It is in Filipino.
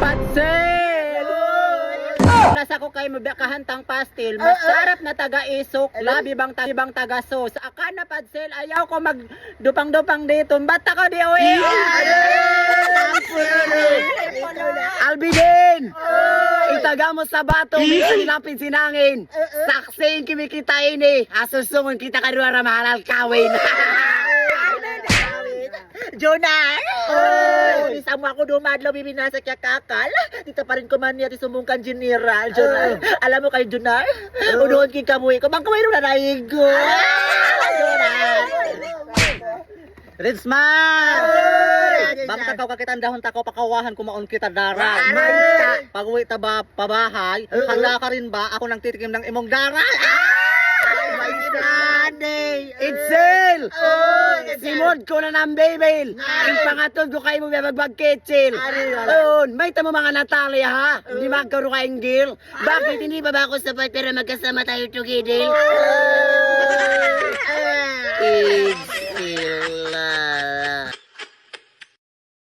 Padsel! Nasa ko kay mabakahantang pastil, masarap na taga-isok, labi bang taga-sos. Aka na Padsel, ayaw ko magdupang-dupang dito. Ba't ako di uwi? Albidin! Itaga mo sa bato, may lapin sinangin. Saksayin kimikitain eh. Asusungon kita karuara mahalal kawin. Jonah! Bisa mo ako dumadlo bibinasa kaya kakal. Dito pa rin ko man niya sumungkan general. Jonah, alam mo kayo Jonah? Unoon king kamuhi ko. Bang kamay nung nanaig ko. Jonah! Ritzman! Bakit takaw kakitan dahon takaw pakawahan kumaon kita dara. Pag uwi ta ba pabahay, handa ka rin ba ako nang titikim ng imong dara? Itzel! Simod ko na ng baby! Ang pangatod ko kayo mo magbagketsil! May tamo mga Natalia ha? Hindi magkaroon kayong deal? Bakit hindi ba ako sapat pero magkasama tayo together? It's